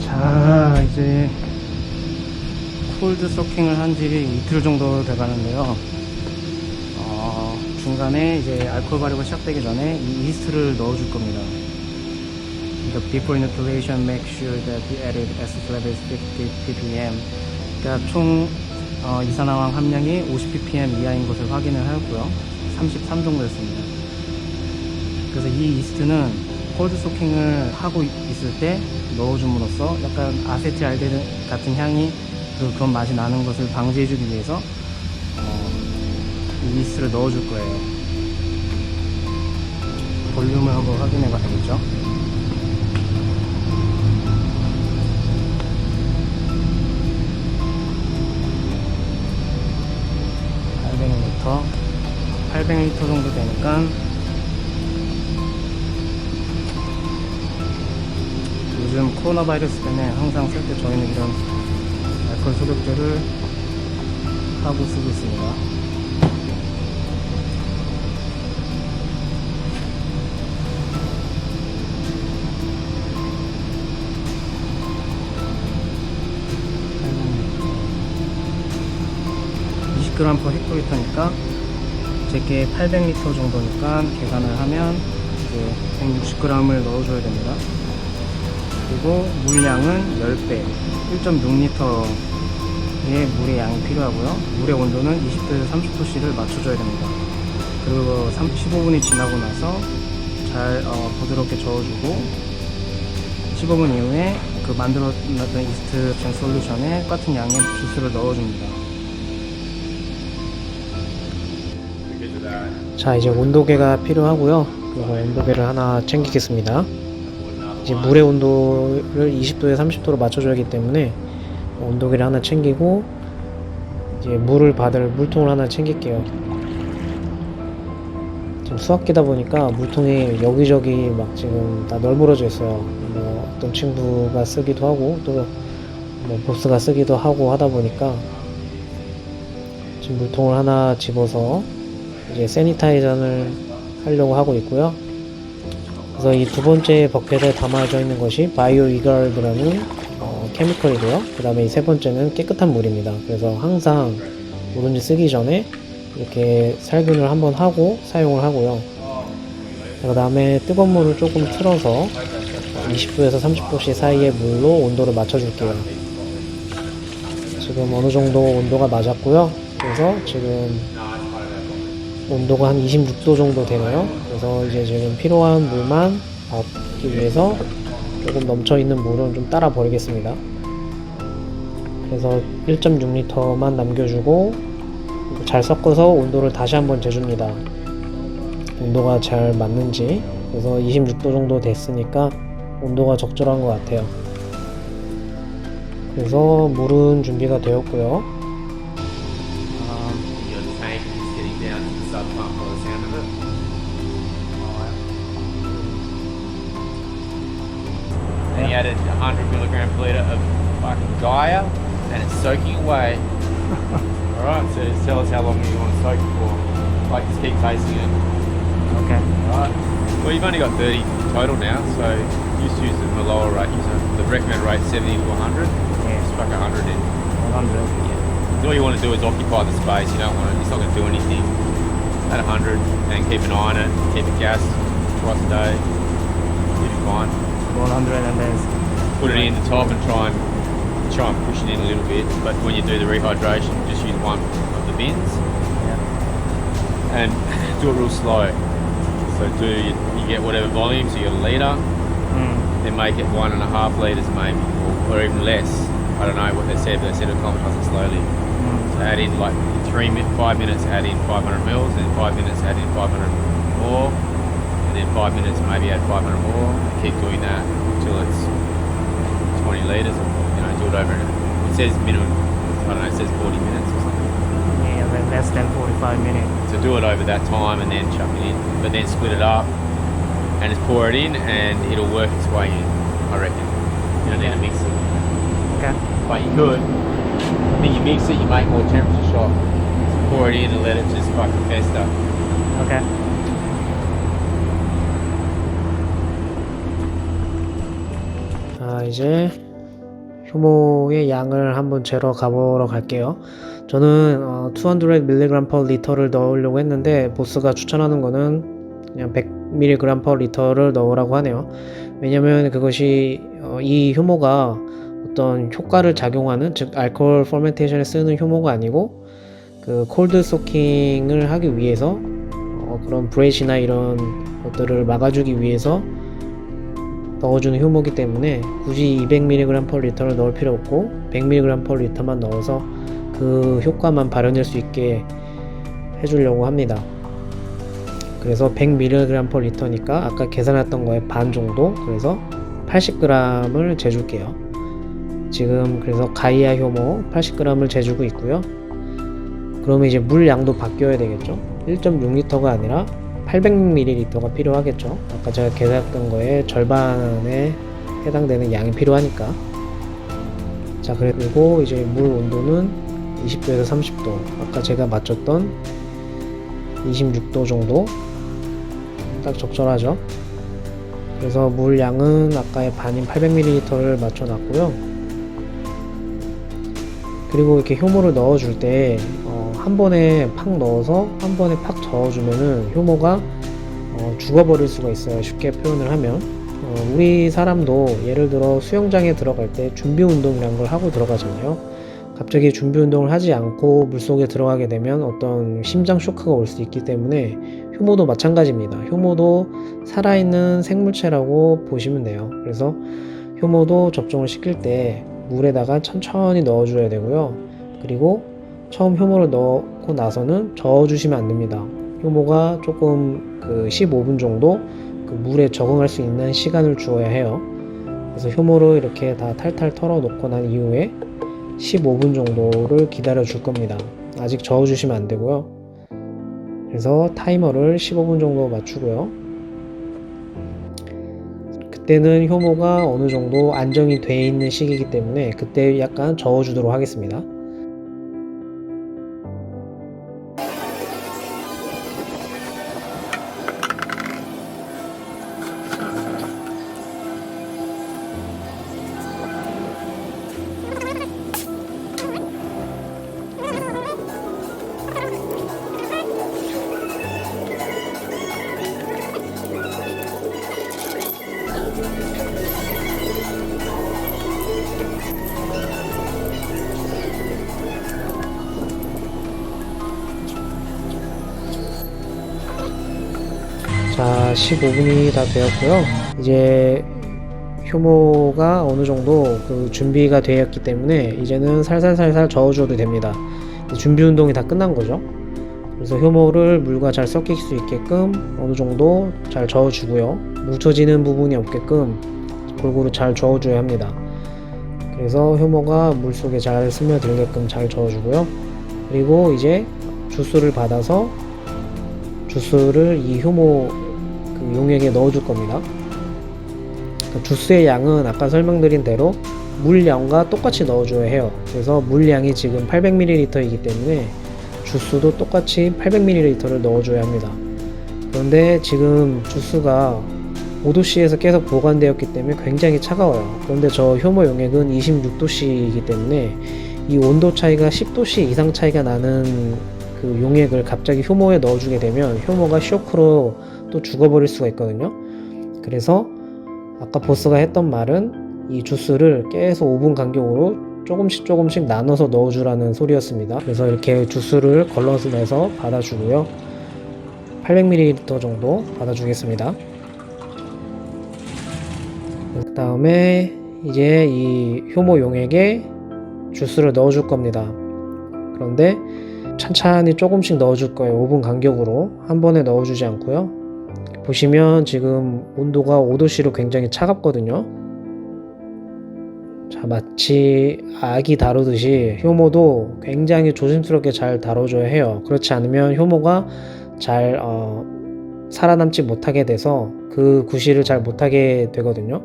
자, 이제 콜드 소킹을 한 지 이틀 정도 돼 가는데요. 중간에 이제 알코올 발효가 시작되기 전에 이 이스트를 넣어 줄 겁니다. 그러니까 before inoculation, make sure that the added acid level is 50 ppm. 그러니까 총 이산화황 함량이 50 ppm 이하인 것을 확인을 하였고요. 33 정도였습니다. 그래서 이 이스트는 콜드 소킹을 하고 있을 때 넣어줌으로써 약간 아세틸알데히드 같은 향이 그런 맛이 나는 것을 방지해주기 위해서 이 이스트를 넣어줄 거예요. 볼륨을 한번 확인해 봐야겠죠. (800L) 800L 정도 되니까 요즘 코로나 바이러스 때문에 항상 쓸 때 저희는 이런 알코올 소독제를 하고 쓰고 있습니다. g per 헥토리터니까 제게 800L 정도니까 계산을 하면 이제 160g을 넣어줘야 됩니다. 그리고 물량은 10배 1.6L의 물의 양이 필요하고요. 물의 온도는 20도에서 30도씨를 맞춰줘야 됩니다. 그리고 15분이 지나고 나서 잘 부드럽게 저어주고 15분 이후에 그 만들어놨던 이스트 솔루션에 똑같은 양의 주스를 넣어줍니다. 자, 이제 온도계가 필요하고요. 그래서 온도계를 하나 챙기겠습니다. 이제 물의 온도를 20도에 30도로 맞춰줘야 하기 때문에 온도계를 하나 챙기고 이제 물을 받을 물통을 하나 챙길게요. 지금 수학기다 보니까 물통이 여기저기 막 지금 다 널브러져 있어요. 뭐 어떤 친구가 쓰기도 하고 또 뭐 보스가 쓰기도 하고 하다 보니까 지금 물통을 하나 집어서 이제 세니타이저를 하려고 하고 있고요. 그래서 이 두 번째 버켓에 담아져 있는 것이 바이오 이가르드라는 케미컬이고요. 그 다음에 이 세 번째는 깨끗한 물입니다. 그래서 항상 뭐든지 쓰기 전에 이렇게 살균을 한번 하고 사용을 하고요. 그 다음에 뜨거운 물을 조금 틀어서 20도에서 30도씨 사이의 물로 온도를 맞춰줄게요. 지금 어느 정도 온도가 맞았고요. 그래서 지금 온도가 한 26도 정도 되네요. 그래서 이제 지금 필요한 물만 받기 위해서 조금 넘쳐있는 물은 좀 따라 버리겠습니다. 그래서 1.6L만 남겨주고 잘 섞어서 온도를 다시 한번 재줍니다. 온도가 잘 맞는지. 그래서 26도 정도 됐으니까 온도가 적절한 것 같아요. 그래서 물은 준비가 되었고요. And he added 100 milligram per litre of fucking Gaia, and it's soaking away. Alright, so just tell us how long you want to soak it for. Like, just keep tasting it. Okay. Alright. Well, you've only got 30 total now, so just use the lower rate. The recommended rate 70 to 100. Yeah. Just fuck 100 in. 100. Yeah. All you want to do is occupy the space. You don't want to. It's not going to do anything. At 100, and keep an eye on it. Keep it gassed twice a day. You'll be fine. 100 and then Put it in the top and try and push it in a little bit. But when you do the rehydration, just use one of the bins. yeah. And do it real slow. So you get whatever volume, so you got a litre, then make it 1.5 litres maybe, or even less. I don't know what they said, but they said it accomplish it slowly. So add in like 5 minutes, add in 500 mils, then 5 minutes, add in 500 more, and then 5 minutes maybe add 500 more. Keep doing that until it's 20 litres, or do it over. It says minimum, I don't know, it says 40 minutes or something. Yeah, then less than 45 minutes. So do it over that time and then chuck it in, but then split it up and just pour it in, and it'll work its way in, I reckon. You don't need to mix it. Okay. But you could. I think you mix it, you make more temperature shock. So pour it in and let it just fucking fester. Okay. 자, 이제 효모의 양을 한번 재러 가보러 갈게요. 저는 200mg per liter를 넣으려고 했는데 보스가 추천하는 거는 그냥 100mg per liter를 넣으라고 하네요. 왜냐면 그것이 이 효모가 어떤 효과를 작용하는, 즉 알코올 퍼멘테이션에 쓰는 효모가 아니고 그 콜드 소킹을 하기 위해서 그런 브레이시나 이런 것들을 막아주기 위해서 넣어주는 효모이기 때문에 굳이 200mg per liter를 넣을 필요 없고 100mg per liter만 넣어서 그 효과만 발현될 수 있게 해주려고 합니다. 그래서 100mg per liter니까 아까 계산했던 거에 반 정도, 그래서 80g을 재줄게요. 지금 그래서 가이아 효모 80g을 재주고 있고요. 그러면 이제 물 양도 바뀌어야 되겠죠. 1.6L가 아니라 800ml가 필요하겠죠. 아까 제가 계산했던 거에 절반에 해당되는 양이 필요하니까. 자, 그리고 이제 물 온도는 20도에서 30도, 아까 제가 맞췄던 26도 정도 딱 적절하죠. 그래서 물 양은 아까의 반인 800ml를 맞춰놨고요. 그리고 이렇게 효모를 넣어줄 때 한 번에 팍 넣어서 한 번에 팍 저어주면은 효모가 죽어버릴 수가 있어요. 쉽게 표현을 하면 우리 사람도 예를 들어 수영장에 들어갈 때 준비 운동이란 걸 하고 들어가잖아요. 갑자기 준비 운동을 하지 않고 물속에 들어가게 되면 어떤 심장 쇼크가 올 수 있기 때문에 효모도 마찬가지입니다. 효모도 살아있는 생물체라고 보시면 돼요. 그래서 효모도 접종을 시킬 때 물에다가 천천히 넣어줘야 되고요. 그리고 처음 효모를 넣고 나서는 저어주시면 안 됩니다. 효모가 조금 15분 정도 그 물에 적응할 수 있는 시간을 주어야 해요. 그래서 효모를 이렇게 다 탈탈 털어 놓고 난 이후에 15분 정도를 기다려 줄 겁니다. 아직 저어주시면 안 되고요. 그래서 타이머를 15분 정도 맞추고요. 그때는 효모가 어느 정도 안정이 돼 있는 시기이기 때문에 그때 약간 저어주도록 하겠습니다. 자, 15분이 다 되었고요. 이제 효모가 어느 정도 준비가 되었기 때문에 이제는 살살살살 저어줘도 됩니다. 준비 운동이 다 끝난 거죠. 그래서 효모를 물과 잘 섞일 수 있게끔 어느 정도 잘 저어주고요. 뭉쳐지는 부분이 없게끔 골고루 잘 저어줘야 합니다. 그래서 효모가 물 속에 잘 스며들게끔 잘 저어주고요. 그리고 이제 주스를 받아서 주스를 이 효모 용액에 넣어줄 겁니다. 주스의 양은 아까 설명드린 대로 물량과 똑같이 넣어줘야 해요. 그래서 물량이 지금 800ml이기 때문에 주스도 똑같이 800ml를 넣어줘야 합니다. 그런데 지금 주스가 5도씨에서 계속 보관되었기 때문에 굉장히 차가워요. 그런데 저 효모 용액은 26도씨이기 때문에 이 온도 차이가 10도씨 이상 차이가 나는 그 용액을 갑자기 효모에 넣어주게 되면 효모가 쇼크로 또 죽어버릴 수가 있거든요. 그래서 아까 보스가 했던 말은 이 주스를 계속 5분 간격으로 조금씩 나눠서 넣어주라는 소리였습니다. 그래서 이렇게 주스를 걸러서 내서 받아주고요. 800ml 정도 받아주겠습니다. 그 다음에 이제 이 효모 용액에 주스를 넣어줄 겁니다. 그런데 찬찬히 조금씩 넣어줄 거예요. 5분 간격으로 한 번에 넣어주지 않고요. 보시면 지금 온도가 5도씨로 굉장히 차갑거든요. 자, 마치 아기 다루듯이 효모도 굉장히 조심스럽게 잘 다뤄줘야 해요. 그렇지 않으면 효모가 잘 살아남지 못하게 돼서 그 구실을 잘 못하게 되거든요.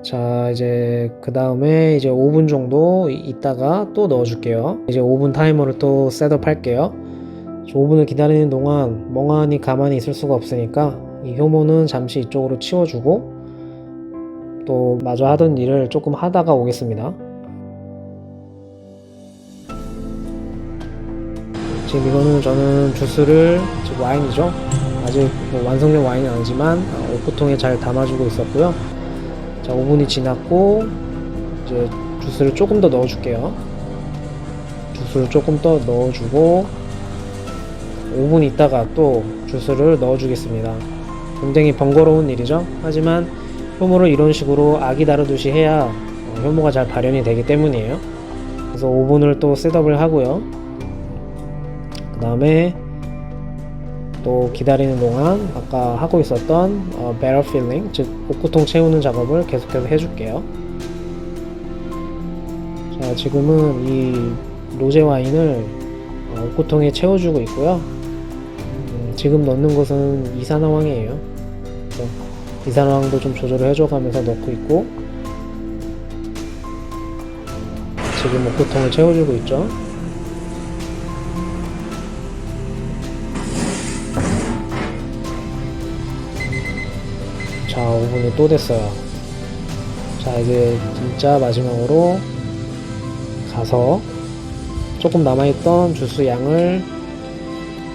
자, 이제 그 다음에 이제 5분 정도 있다가 또 넣어줄게요. 이제 5분 타이머를 또 셋업 할게요. 5분을 기다리는 동안 멍하니 가만히 있을 수가 없으니까 이 효모는 잠시 이쪽으로 치워주고 또 마저 하던 일을 조금 하다가 오겠습니다. 지금 이거는 저는 주스를, 지금 와인이죠. 아직 뭐 완성된 와인은 아니지만 오포통에 잘 담아주고 있었고요. 자, 5분이 지났고 이제 주스를 조금 더 넣어줄게요. 주스를 조금 더 넣어주고 5분 있다가 또 주스를 넣어주겠습니다. 굉장히 번거로운 일이죠. 하지만 효모를 이런 식으로 아기 다루듯이 해야 효모가 잘 발현이 되기 때문이에요. 그래서 5분을 또 셋업을 하고요. 그 다음에 또 기다리는 동안 아까 하고 있었던 배럴 필링, 즉 옥구통 채우는 작업을 계속해서 해줄게요. 자, 지금은 이 로제 와인을 옥구통에 채워주고 있고요. 지금 넣는 것은 이산화황이에요. 이산화황도 좀 조절을 해줘가면서 넣고 있고, 지금 옥구통을 채워주고 있죠. 자, 5분이 또 됐어요. 자, 이제 진짜 마지막으로 가서 조금 남아있던 주스 양을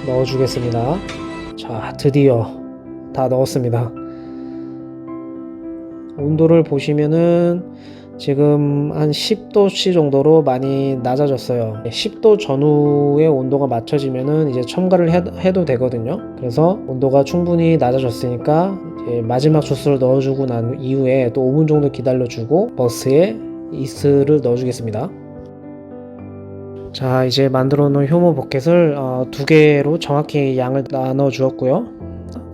넣어주겠습니다. 자, 드디어 다 넣었습니다. 온도를 보시면은 지금 한 10도씨 정도로 많이 낮아졌어요. 10도 전후의 온도가 맞춰지면은 이제 첨가를 해도 되거든요. 그래서 온도가 충분히 낮아졌으니까 이제 마지막 주스를 넣어주고 난 이후에 또 5분 정도 기다려주고 버스에 이스트를 넣어주겠습니다. 자, 이제 만들어 놓은 효모 버켓을 2개로 정확히 양을 나눠 주었고요.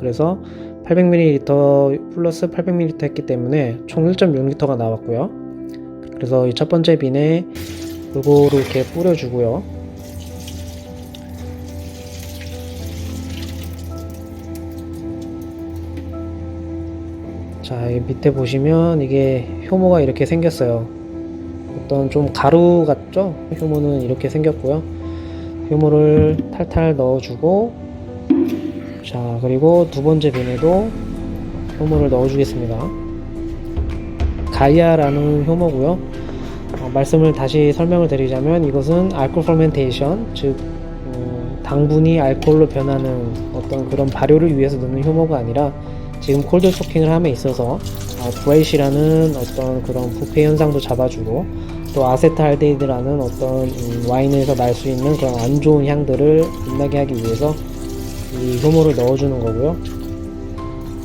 그래서 800ml 플러스 800ml 했기 때문에 총 1.6L가 나왔고요. 그래서 이 첫 번째 빈에 골고루 이렇게 뿌려주고요. 자, 이 밑에 보시면 이게 효모가 이렇게 생겼어요. 어떤 좀 가루 같죠? 효모는 이렇게 생겼고요. 효모를 탈탈 넣어주고, 자, 그리고 두 번째 빈에도 효모를 넣어주겠습니다. 가이아라는 효모고요. 말씀을 다시 설명을 드리자면 이것은 알코올 퍼멘테이션, 즉 당분이 알코올로 변하는 어떤 그런 발효를 위해서 넣는 효모가 아니라 지금 콜드 소킹을 함에 있어서 브레이시라는 어떤 그런 부패 현상도 잡아주고 또 아세트알데히드라는 어떤 와인에서 날 수 있는 그런 안 좋은 향들을 빛나게 하기 위해서 이 효모를 넣어주는 거고요.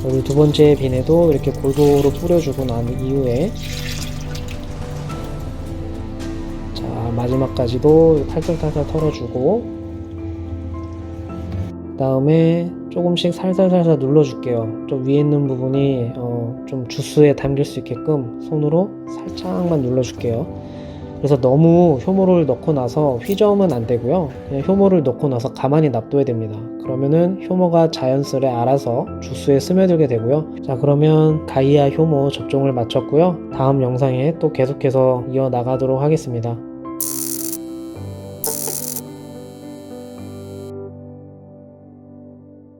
그리고 두 번째 빈에도 이렇게 골고루 뿌려주고 난 이후에 자, 마지막까지도 탈탈탈탈 털어주고 그 다음에 조금씩 살살살살 눌러줄게요. 좀 위에 있는 부분이 좀 주스에 담길 수 있게끔 손으로 살짝만 눌러줄게요. 그래서 너무 효모를 넣고 나서 휘저으면 안 되고요. 그냥 효모를 넣고 나서 가만히 놔둬야 됩니다. 그러면은 효모가 자연스레 알아서 주스에 스며들게 되고요. 자, 그러면 가이아 효모 접종을 마쳤고요. 다음 영상에 또 계속해서 이어나가도록 하겠습니다.